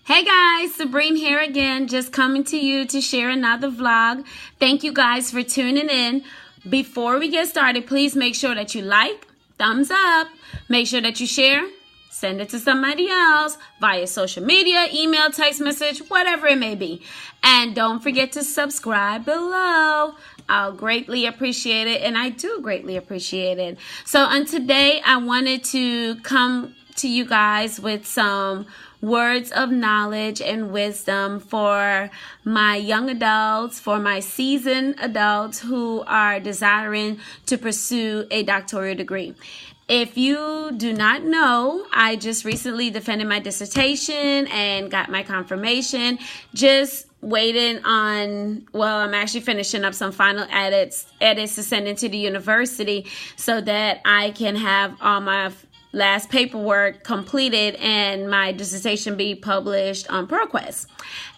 Hey guys, Sabrine here again, just coming to you to share another vlog. Thank you guys for tuning in. Before we get started, please make sure that you like, thumbs up, make sure that you share, send it to somebody else via social media, email, text message, whatever it may be. And don't forget to subscribe below. I'll greatly appreciate it, and I do greatly appreciate it. So on today, I wanted to come to you guys with some words of knowledge and wisdom for my young adults, for my seasoned adults who are desiring to pursue a doctoral degree. If you do not know, I just recently defended my dissertation and got my confirmation. Just waiting on, I'm actually finishing up some final edits to send into the university so that I can have all my last paperwork completed and my dissertation be published on ProQuest.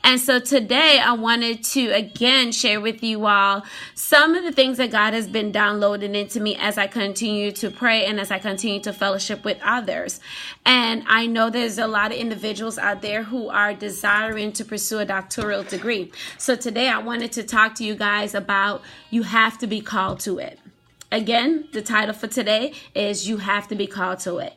And so today I wanted to again share with you all some of the things that God has been downloading into me as I continue to pray and as I continue to fellowship with others. And I know there's a lot of individuals out there who are desiring to pursue a doctoral degree. So today I wanted to talk to you guys about you have to be called to it. Again, the title for today is You Have to Be Called to It.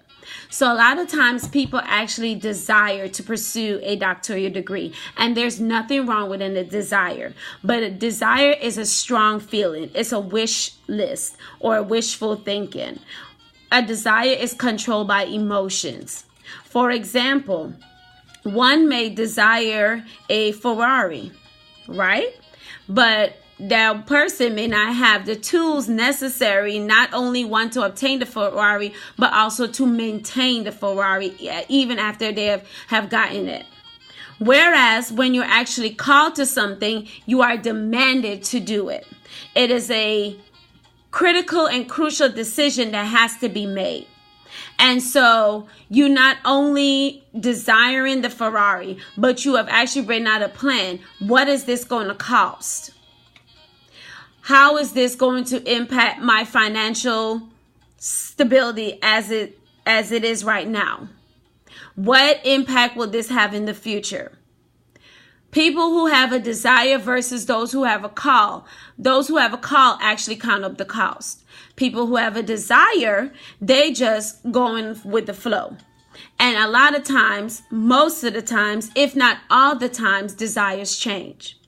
So a lot of times people actually desire to pursue a doctoral degree, and there's nothing wrong with a desire. But a desire is a strong feeling. It's a wish list or a wishful thinking. A desire is controlled by emotions. For example, one may desire a Ferrari, right? But that person may not have the tools necessary, not only want to obtain the Ferrari, but also to maintain the Ferrari even after they have gotten it. Whereas when you're actually called to something, you are demanded to do it. It is a critical and crucial decision that has to be made. And so you not only desiring the Ferrari, but you have actually written out a plan. What is this going to cost? How is this going to impact my financial stability as it is right now? What impact will this have in the future? People who have a desire versus those who have a call. Those who have a call actually count up the cost. People who have a desire, they just going with the flow. And a lot of times, most of the times, if not all the times, desires change.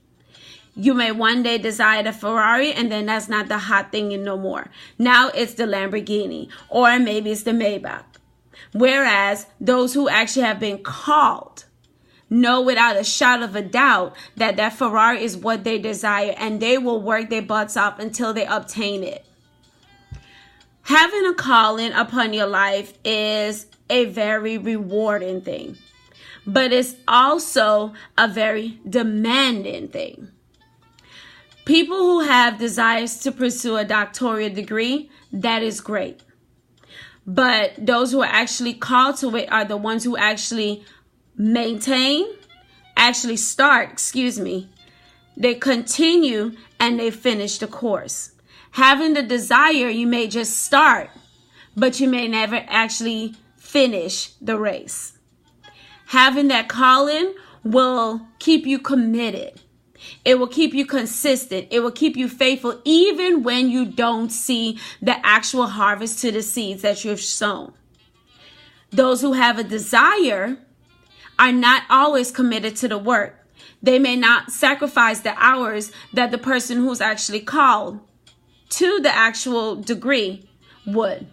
You may one day desire the Ferrari, and then that's not the hot thing no more. Now it's the Lamborghini, or maybe it's the Maybach. Whereas those who actually have been called know without a shadow of a doubt that that Ferrari is what they desire, and they will work their butts off until they obtain it. Having a calling upon your life is a very rewarding thing, but it's also a very demanding thing. People who have desires to pursue a doctoral degree, that is great. But those who are actually called to it are the ones who actually they continue and they finish the course. Having the desire, you may just start, but you may never actually finish the race. Having that calling will keep you committed. It will keep you consistent. It will keep you faithful even when you don't see the actual harvest to the seeds that you've sown. Those who have a desire are not always committed to the work. They may not sacrifice the hours that the person who's actually called to the actual degree would.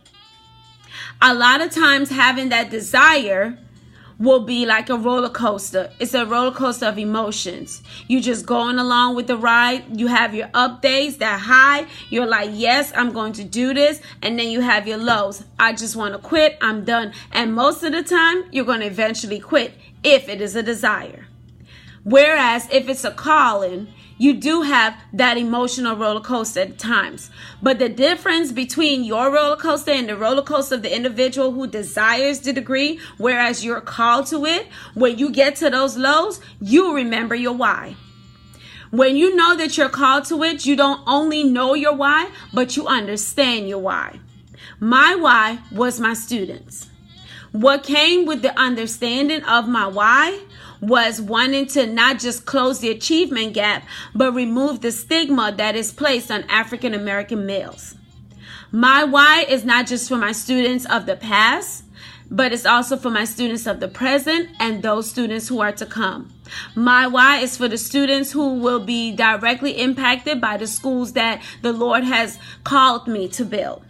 A lot of times having that desire will be like a roller coaster. It's a roller coaster of emotions. You just going along with the ride. You have your up days, that high. You're like, yes, I'm going to do this. And then you have your lows. I just want to quit. I'm done. And most of the time, you're going to eventually quit if it is a desire. Whereas if it's a calling, you do have that emotional roller coaster at times. But the difference between your roller coaster and the roller coaster of the individual who desires the degree, whereas you're called to it, when you get to those lows, you remember your why. When you know that you're called to it, you don't only know your why, but you understand your why. My why was my students. What came with the understanding of my why was wanting to not just close the achievement gap, but remove the stigma that is placed on African American males. My why is not just for my students of the past, but it's also for my students of the present and those students who are to come. My why is for the students who will be directly impacted by the schools that the Lord has called me to build.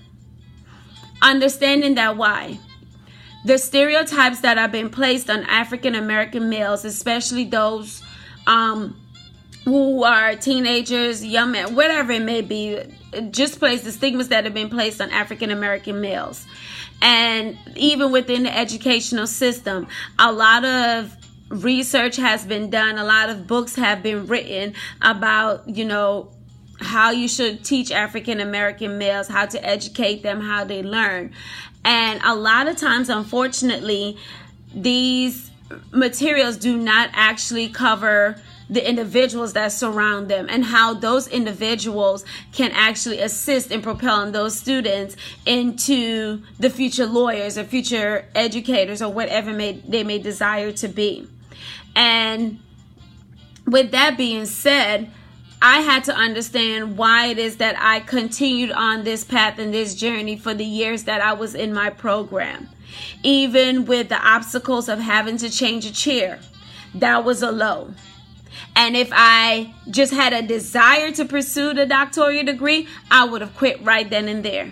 Understanding that why. The stereotypes that have been placed on African American males, especially those who are teenagers, young men, whatever it may be, just place the stigmas that have been placed on African American males. And even within the educational system, a lot of research has been done, a lot of books have been written about, how you should teach African American males, how to educate them, how they learn. And a lot of times, unfortunately, these materials do not actually cover the individuals that surround them and how those individuals can actually assist in propelling those students into the future lawyers or future educators or whatever they may desire to be. And with that being said, I had to understand why it is that I continued on this path and this journey for the years that I was in my program. Even with the obstacles of having to change a chair, that was a low. And if I just had a desire to pursue the doctoral degree, I would have quit right then and there.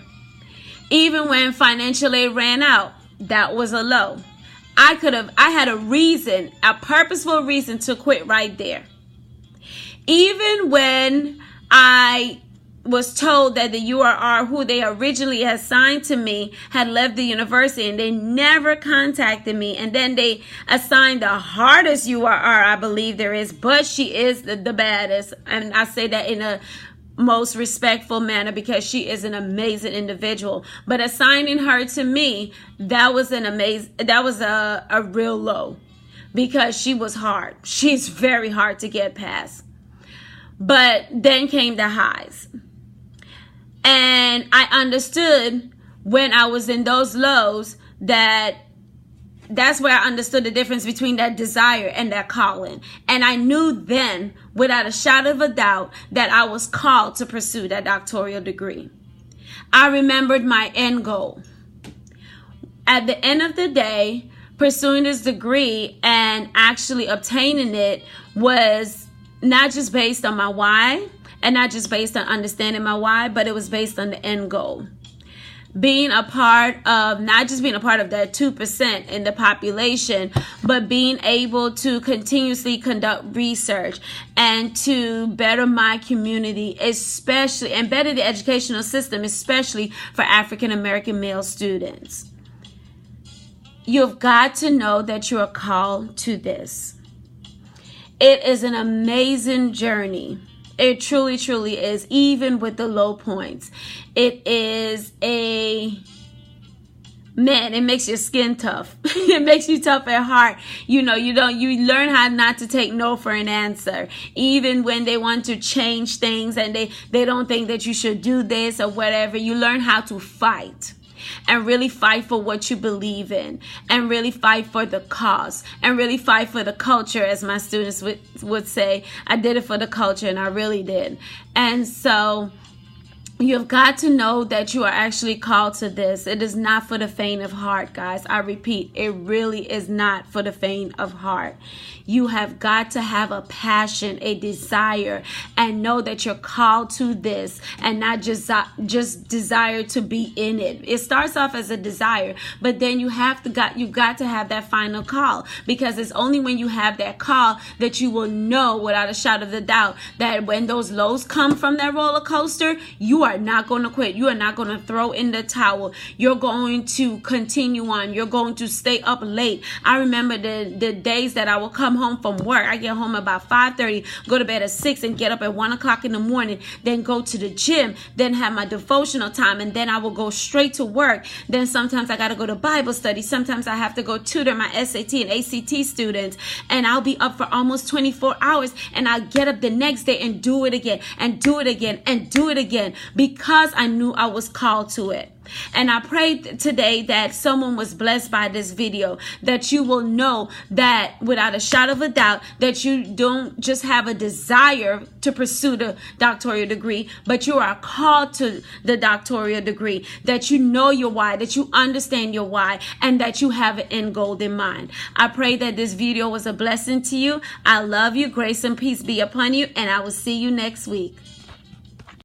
Even when financial aid ran out, that was a low. I had a reason, a purposeful reason to quit right there. Even when I was told that the URR, who they originally assigned to me, had left the university and they never contacted me. And then they assigned the hardest URR I believe there is, but she is the baddest. And I say that in a most respectful manner because she is an amazing individual. But assigning her to me, that was a real low because she was hard. She's very hard to get past. But then came the highs. And I understood when I was in those lows that's where I understood the difference between that desire and that calling. And I knew then, without a shadow of a doubt, that I was called to pursue that doctoral degree. I remembered my end goal. At the end of the day, pursuing this degree and actually obtaining it was not just based on my why and not just based on understanding my why, but it was based on the end goal. Being a part of, not just being a part of that 2% in the population, but being able to continuously conduct research and to better my community, especially, and better the educational system, especially for African American male students. You've got to know that you are called to this. It is an amazing journey. It truly, truly is, even with the low points. It is it makes your skin tough. It makes you tough at heart. You learn how not to take no for an answer. Even when they want to change things and they don't think that you should do this or whatever, you learn how to fight. And really fight for what you believe in, and really fight for the cause, and really fight for the culture, as my students would say. I did it for the culture, and I really did. And so you've got to know that you are actually called to this. It is not for the faint of heart, guys. I repeat, it really is not for the faint of heart. You have got to have a passion, a desire, and know that you're called to this and not just desire to be in it. It starts off as a desire, but then you've got to have that final call, because it's only when you have that call that you will know without a shadow of a doubt that when those lows come from that roller coaster, you are not going to quit. You are not going to throw in the towel. You're going to continue on. You're going to stay up late. I remember the days that I will come home from work. I get home about 5:30, go to bed at 6, and get up at 1 o'clock in the morning, then go to the gym, then have my devotional time, and then I will go straight to work. Then sometimes I got to go to Bible study. Sometimes I have to go tutor my SAT and ACT students, and I'll be up for almost 24 hours, and I'll get up the next day and do it again, and do it again, and do it again, because I knew I was called to it. And I pray today that someone was blessed by this video, that you will know that without a shadow of a doubt, that you don't just have a desire to pursue the doctoral degree, but you are called to the doctoral degree, that you know your why, that you understand your why, and that you have an end goal in mind. I pray that this video was a blessing to you. I love you. Grace and peace be upon you, and I will see you next week.